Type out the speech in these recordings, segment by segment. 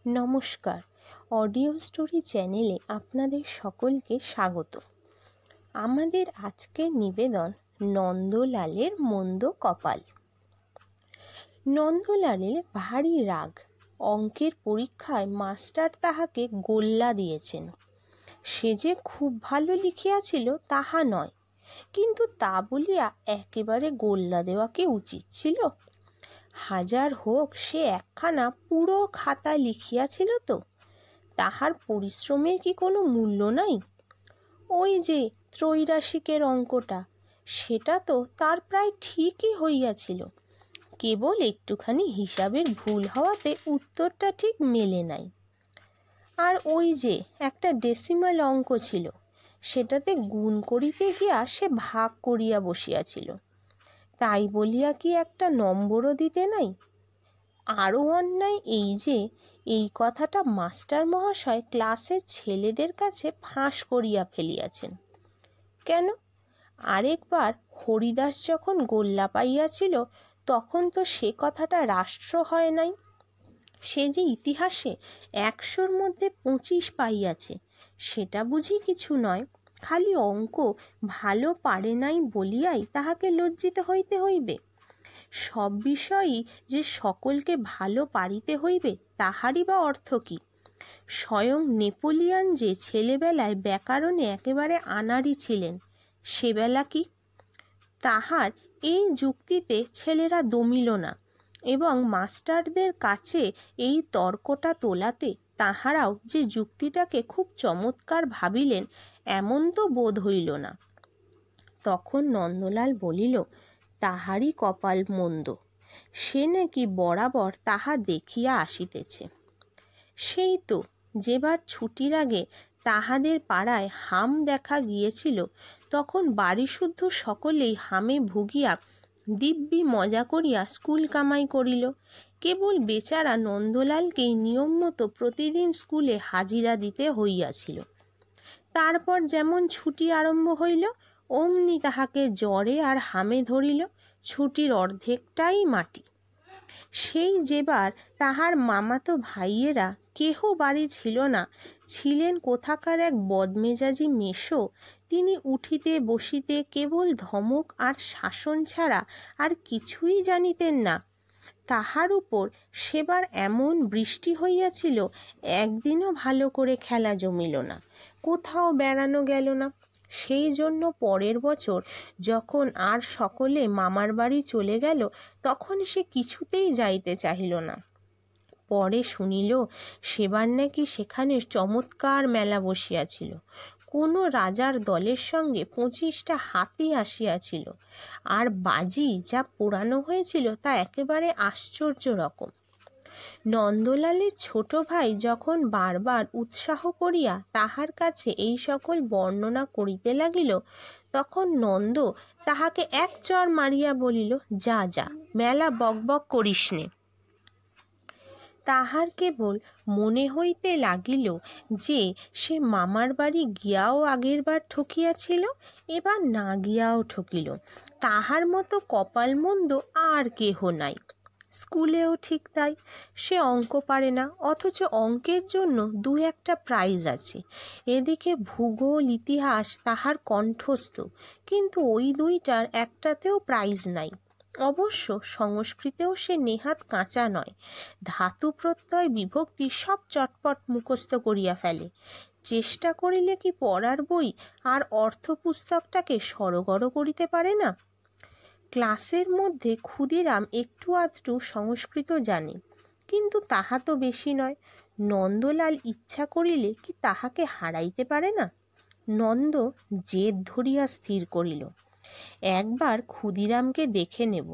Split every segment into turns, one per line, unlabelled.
নমস্কার, audio story চ্যানেলে আপনাদের সকলকে স্বাগত। আমাদের আজকের নিবেদন নন্দলালের মন্দ কপাল। নন্দলালের ভারী রাগ। অঙ্কের পরীক্ষায় মাস্টার তাহাকে গোল্লা দিয়েছেন। সে যে খুব ভালো লিখিয়াছিল তাহা নয়, কিন্তু তা বলিয়া একেবারে গোল্লা দেওয়া কি উচিত ছিল? হাজার হোক, সে একখানা পুরো খাতা লিখিয়াছিল তো, তাহার পরিশ্রমের কি কোনো মূল্য নাই? ওই যে ত্রৈরাশিকের অঙ্কটা, সেটা তো তার প্রায় ঠিকই হইয়াছিল, কেবল একটুখানি হিসাবের ভুল হওয়াতে উত্তরটা ঠিক মেলে নাই। আর ওই যে একটা ডেসিমাল অঙ্ক ছিল, সেটাতে গুণ করিতে গিয়া সে ভাগ করিয়া বসিয়াছিল, তাই বলিয়া কি একটা নম্বরও দিতে নাই? আরও অন্যায় এই যে এই কথাটা মাস্টার মহাশয় ক্লাসের ছেলেদের কাছে ফাঁস করিয়া ফেলিয়াছেন। কেন? আরেকবার হরিদাস যখন গোল্লা পাইয়াছিল, তখন তো সে কথাটা রাষ্ট্র হয় নাই। সে যে ইতিহাসে 100-র মধ্যে 25 পাইয়াছে, সেটা বুঝি কিছু নয়? খালি অঙ্ক ভালো পারে নাই বলিয়াই তাহাকে লজ্জিত হইতে হইবে? সব বিষয়ই যে সকলকে ভালো পারিতে হইবে, তাহারই বা অর্থ কি? স্বয়ং নেপোলিয়ন যে ছেলেবেলায় ব্যাকরণে একেবারে আনাড়ি ছিলেন, সেবেলা কি? তাহার এই যুক্তিতে ছেলেরা দমিল না, এবং মাস্টারদের কাছে এই তর্কটা তোলাতে তাহারাও যে যুক্তিটাকে খুব চমৎকার ভাবিলেন, এমন তো বোধ হইল না। তখন নন্দলাল বলিল, তাহারই কপাল মন্দ, সে নাকি বরাবর তাহা দেখিয়া আসিতেছে। সেই তো যেবার ছুটির আগে তাহাদের পাড়ায় হাম দেখা গিয়েছিল, তখন বাড়িশুদ্ধ সকলেই হামে ভুগিয়া দিব্যি মজা করিয়া স্কুল কামাই করিল। কেবল বেচারা নন্দলালকেই নিয়ম মতো প্রতিদিন স্কুলে হাজিরা দিতে হইয়াছিল। তারপর যেমন ছুটি আরম্ভ হইল, অমনি তাহাকে জ্বরে আর হামে ধরিল। ছুটির অর্ধেকটাই মাটি। সেই যেবার তাহার মামাতো ভাইয়েরা কেহ বাড়ি ছিল না, ছিলেন কোথাকার এক বদমেজাজি মেশো, তিনি উঠিতে বসিতে কেবল ধমক আর শাসন ছাড়া আর কিছুই জানিতেন না। তাহার উপর সেবার এমন বৃষ্টি হইয়াছিল, একদিনও ভালো করে খেলা জমিল না, কোথাও বেড়ানো গেল না। সেই জন্য পরের বছর যখন আর সকলে মামার বাড়ি চলে গেল, তখন সে কিছুতেই যাইতে চাহিল না। পরে শুনিল সেবার নাকি সেখানে চমৎকার মেলা বসিয়াছিল। কোনো রাজার দলের সঙ্গে 25টা হাতি আসিয়াছিল, আর বাজি যা পোড়ানো হয়েছিল তা একেবারে আশ্চর্য রকম। নন্দলালের ছোট ভাই যখন বারবার উৎসাহ করিয়া তাহার কাছে এই সকল বর্ণনা করিতে লাগিল, তখন নন্দ তাহাকে এক চড় মারিয়া বলিল, যা যা, মেলা বকবক করিস নে। তাহার কেবল মনে হইতে লাগিল যে সে মামার বাড়ি গিয়াও আগেরবার ঠকিয়াছিল, এবার না গিয়াও ঠকিল। তাহার মতো কপাল মন্দ আর কেহ নাই। স্কুলেও ঠিক তাই, সে অঙ্ক পারে না, অথচ অঙ্কের জন্য 2-1টা প্রাইজ আছে। এদিকে ভূগোল ইতিহাস তাহার কণ্ঠস্থ, কিন্তু ওই 2টার একটাতেও প্রাইজ নাই। অবশ্য সংস্কৃতেও সে নেহাত কাঁচা নয়, ধাতু প্রত্যয় বিভক্তি সব চটপট মুখস্থ করিয়া ফেলে। চেষ্টা করিলে কি পড়ার বই আর অর্থপুস্তকটাকে সড়গড় করিতে পারে না? ক্লাসের মধ্যে ক্ষুদিরাম একটু আধটু সংস্কৃত জানে, কিন্তু তাহা তো বেশি নয়। নন্দলাল ইচ্ছা করিলে কি তাহাকে হারাইতে পারে না? নন্দ জেদ ধরিয়া স্থির করিল, একবার ক্ষুদিরামকে দেখে নেব।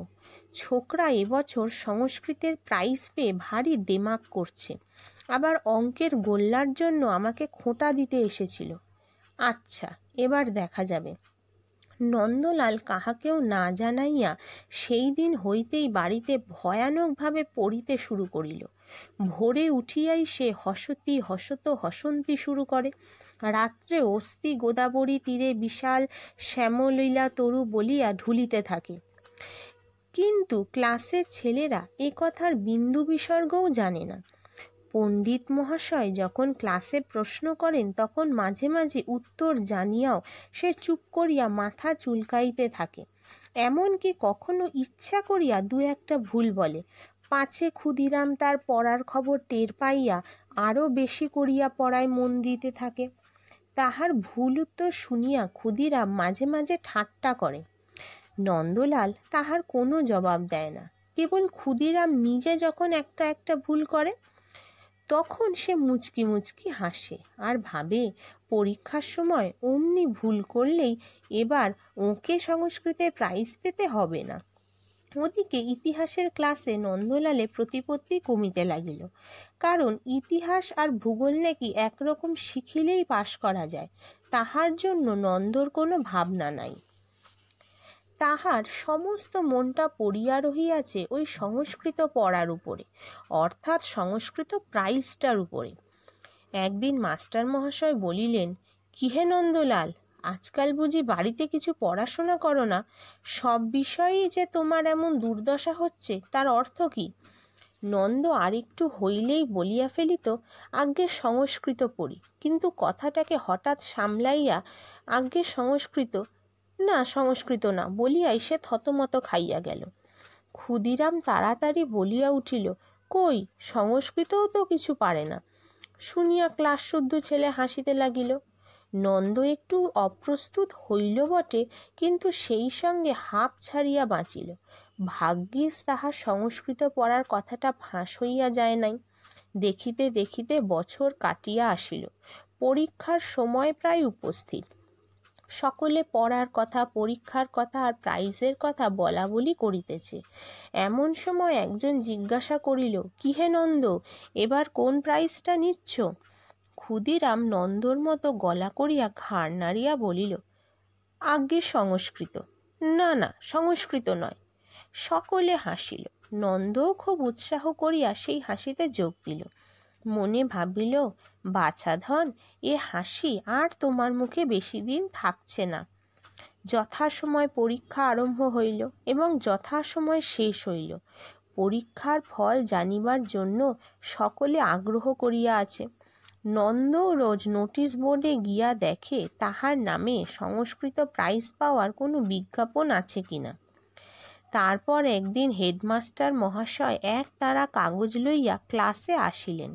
ছোকরা এবছর সংস্কৃতের প্রাইজ পেয়ে ভারী দেমাক করছে, আবার অঙ্কের গোল্লার জন্য আমাকে খোঁটা দিতে এসেছিল। আচ্ছা, এবার দেখা যাবে। নন্দলাল কাহাকেও না জানাইয়া সেই দিন হইতেই বাড়িতে ভয়ানকভাবে পড়িতে শুরু করিল। ভোরে উঠিয়াই সে হসন্তী শুরু করে। রাত্রে অস্থি গোদাবরী তীরে বিশাল শ্যামলীলা তরু বলিয়া ঢুলিতে থাকে। কিন্তু ক্লাসের ছেলেরা এ কথার বিন্দু বিসর্গও জানে না। পণ্ডিত মহাশয় যখন ক্লাসে প্রশ্ন করেন তখন মাঝে মাঝে উত্তর জানিয়াও সে চুপ করিয়া মাথা চুলকাইতে থাকে। এমনকি কখনো ইচ্ছা করিয়া দু একটা ভুল বলে, পাছে ক্ষুদিরাম তার পড়ার খবর টের পাইয়া আরও বেশি করিয়া পড়ায় মন দিতে থাকে। তাহার ভুল উত্তর শুনিয়া ক্ষুদিরাম মাঝে মাঝে ঠাট্টা করে। নন্দলাল তাহার কোনো জবাব দেয় না। কেবল ক্ষুদিরাম নিজে যখন একটা একটা ভুল করে তখন সে মুচকি মুচকি হাসে আর ভাবে পরীক্ষার সময় অমনি ভুল করলেই এবার ওকে সংস্কৃতে প্রাইজ পেতে হবে না। ওদিকে ইতিহাসের ক্লাসে নন্দলালে প্রতিপত্তি কমিতে লাগিল, কারণ ইতিহাস আর ভূগোল নাকি একরকম শিখিলেই পাশ করা যায়। তাহার জন্য নন্দর কোনো ভাবনা নাই। তাহার সমস্ত মনটা পড়িয়া রহিয়াছে ওই সংস্কৃত পড়ার উপরে, অর্থাৎ সংস্কৃত প্রাইজটার উপরে। একদিন মাস্টার মহাশয় বলিলেন, কি হে নন্দলাল, আজকাল বুঝি বাড়িতে কিছু পড়াশোনা করো না? সব বিষয়েই যে তোমার এমন দুর্দশা হচ্ছে তার অর্থ কি? নন্দ আরেকটু হইলেই বলিয়া ফেলিত, আজ্ঞে সংস্কৃত পড়ি, কিন্তু কথাটাকে হঠাৎ সামলাইয়া আজ্ঞে সংস্কৃত না বলিয়াই সে থতমত খাইয়া গেল। ক্ষুদিরাম তাড়াতাড়ি বলিয়া উঠিল, কই, সংস্কৃতও তো কিছু পারে না। শুনিয়া ক্লাস শুদ্ধ ছেলে হাসিতে লাগিল। নন্দ একটু অপ্রস্তুত হইল বটে, কিন্তু সেই সঙ্গে হাঁপ ছাড়িয়া বাঁচিল। ভাগ্যিস তাহার সংস্কৃত পড়ার কথাটা ফাঁস হইয়া যায় নাই। দেখিতে দেখিতে বছর কাটিয়া আসিল। পরীক্ষার সময় প্রায় উপস্থিত। সকলে পড়ার কথা, পরীক্ষার কথা আর প্রাইজের কথা বলা বলি করিতেছে। এমন সময় একজন জিজ্ঞাসা করিল, কি হে নন্দ, এবার কোন প্রাইজটা নিচ্ছ? ক্ষুদিরাম নন্দর মতো গলা করিয়া ঘাড় নাড়িয়া বলিল, আজ্ঞে সংস্কৃত। না, সংস্কৃত নয়। সকলে হাসিল। নন্দও খুব উৎসাহ করিয়া সেই হাসিতে যোগ দিল। মনে ভাবিল, বাছাধন, এ হাসি আর তোমার মুখে বেশি দিন থাকছে না। যথাসময় পরীক্ষা আরম্ভ হইল এবং যথাসময় শেষ হইল। পরীক্ষার ফল জানিবার জন্য সকলে আগ্রহ করিয়া আছে। নন্দ রোজ নোটিশ বোর্ডে গিয়া দেখে তাহার নামে সংস্কৃত প্রাইজ পাওয়ার কোনো বিজ্ঞাপন আছে কিনা। তারপর একদিন হেডমাস্টার মহাশয় এক তাড়া কাগজ লইয়া ক্লাসে আসিলেন।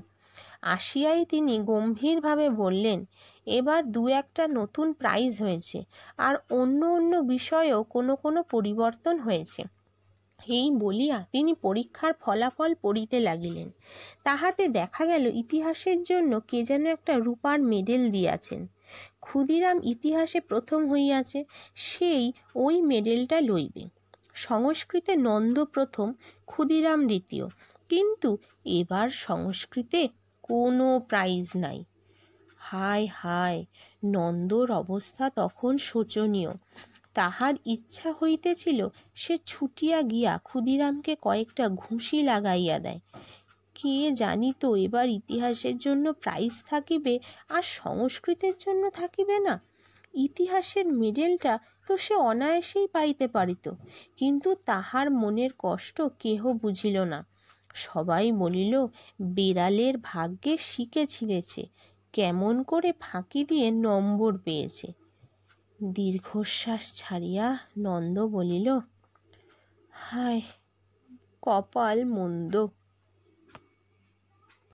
আসিয়াই তিনি গম্ভীরভাবে বললেন, এবার দু একটা নতুন প্রাইজ হয়েছে আর অন্য বিষয়েও কোনো পরিবর্তন হয়েছে। এই বলিয়া তিনি পরীক্ষার ফলাফল পড়িতে লাগিলেন। তাহাতে দেখা গেল ইতিহাসের জন্য কে যেন একটা রূপার মেডেল দিয়াছেন। ক্ষুদিরাম ইতিহাসে প্রথম হইয়াছে, সেই ওই মেডেলটা লইবে। সংস্কৃতে নন্দ প্রথম, ক্ষুদিরাম দ্বিতীয়, কিন্তু এবার সংস্কৃতে কোনো প্রাইজ নাই। হায়, নন্দর অবস্থা তখন শোচনীয়। তাহার ইচ্ছা হইতেছিল সে ছুটিয়া গিয়া ক্ষুদিরামকে কয়েকটা ঘুষি লাগাইয়া দেয়। কে জানিত এবার ইতিহাসের জন্য প্রাইজ থাকিবে আর সংস্কৃতের জন্য থাকিবে না। ইতিহাসের মেডেলটা তো সে অনায়াসেই পাইতে পারিত, কিন্তু তাহার মনের কষ্ট কেহ বুঝিল না। সবাই বলিল, বেড়ালের ভাগ্যে শিকে ছিঁড়েছে, কেমন করে ফাঁকি দিয়ে নম্বর পেয়েছে। দীর্ঘশ্বাস ছাড়িয়া নন্দ বলিল, হায়, কপাল মন্দ।